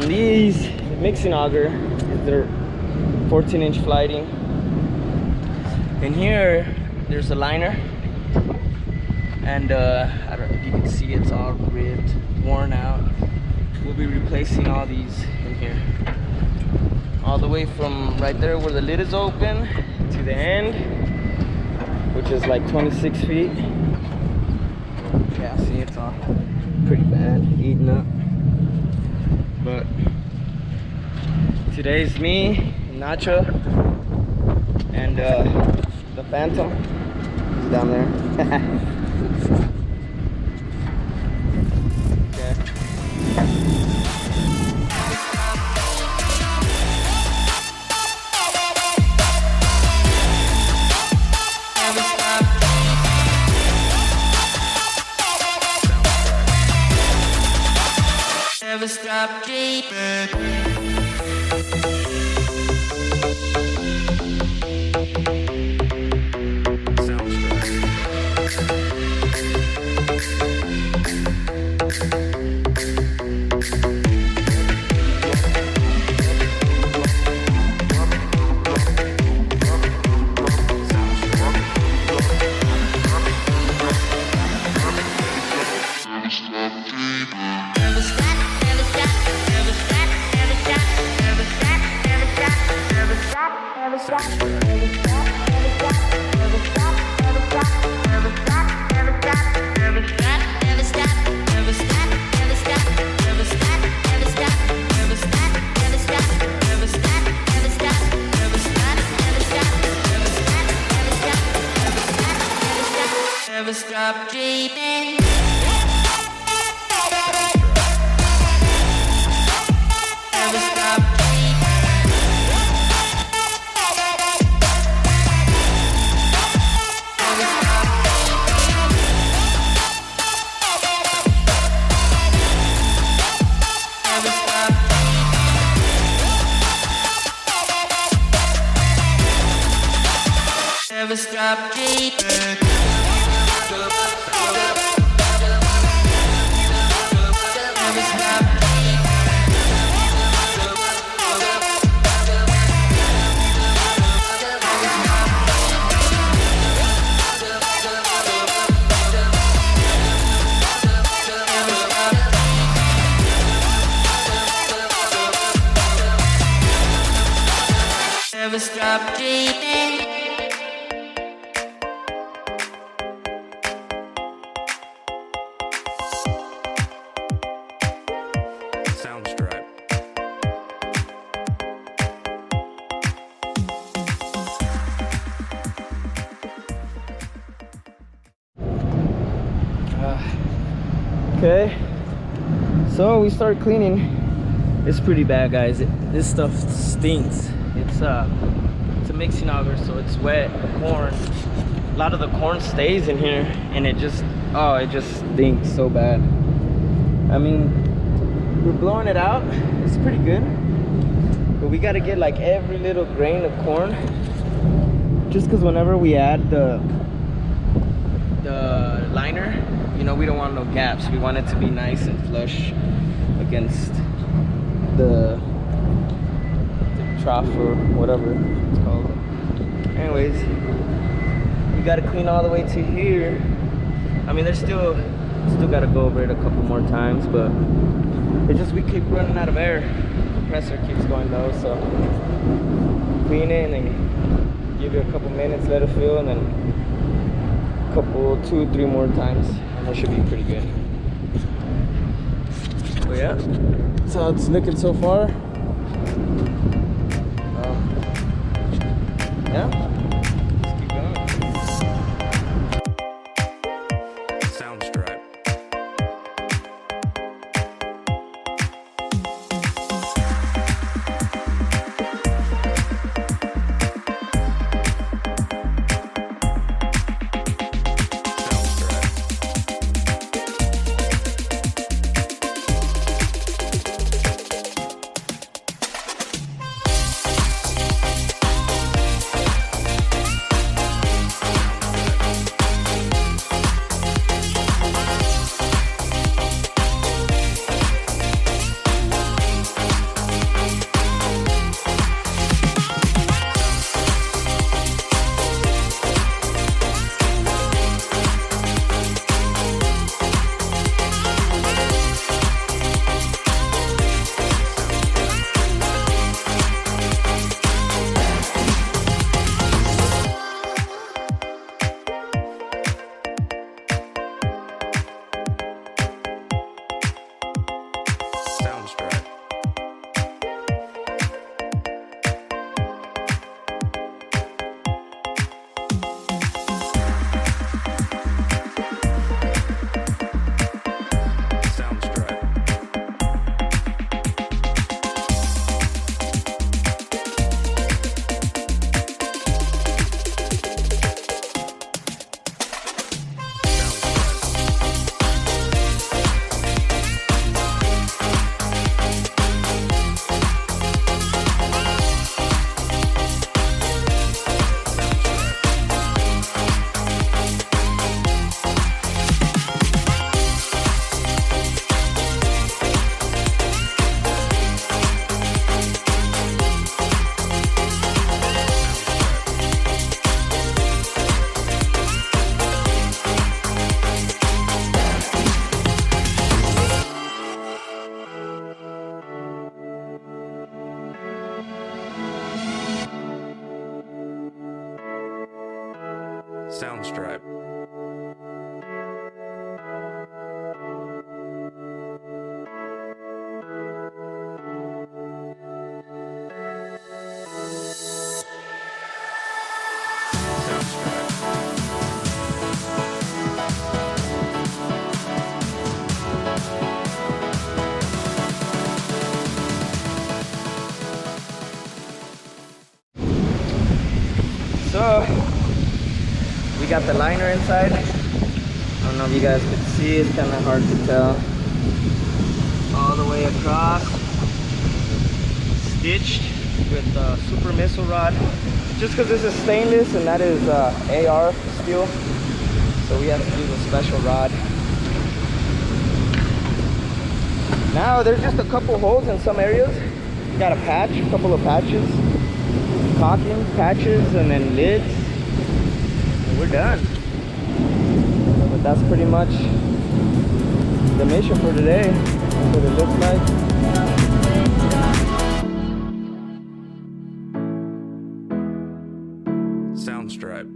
On these, the mixing auger is their 14-inch flighting. In here, there's a liner, and I don't know if you can see, it's all ripped, worn out. We'll be replacing all these in here, all the way from right there where the lid is open to the end, which is like 26 feet. Yeah, see, it's all pretty bad, eaten up. But today's me, Nacho, and the Phantom is down there. Never stop dreaming. Never stop dreaming. Never stop dreaming. Never stop dreaming. Never stop dreaming. Soundstripe. Okay, so we start cleaning. It's pretty bad, guys. This stuff stinks. It's a mixing auger, so it's wet corn. A lot of the corn stays in here, and it just stinks so bad. I mean, we're blowing it out. It's pretty good, but we got to get like every little grain of corn, just because whenever we add the liner, you know, we don't want no gaps. We want it to be nice and flush against the trough or whatever it's called. Anyways, we got to clean all the way to here. I mean, there's still got to go over it a couple more times, but it's just we keep running out of air. The compressor keeps going low, so clean it and then give it a couple minutes, let it fill, and then a couple, 2 or 3 more times, and that should be pretty good. But yeah, that's how it's looking so far. Yeah, let's keep going. Soundstripe. Sound stripe. Sound stripe. So we got the liner inside. I don't know if you guys can see, it's kind of hard to tell. All the way across, stitched with super missile rod. Just because this is stainless and that is AR steel, so we have to use a special rod. Now there's just a couple holes in some areas. We got a patch, a couple of patches, caulking patches, and then lids. And we're done. But that's pretty much the mission for today. That's what it looks like. Sound stripe.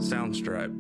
Sound stripe. Sound stripe. Sound stripe. Sound stripe.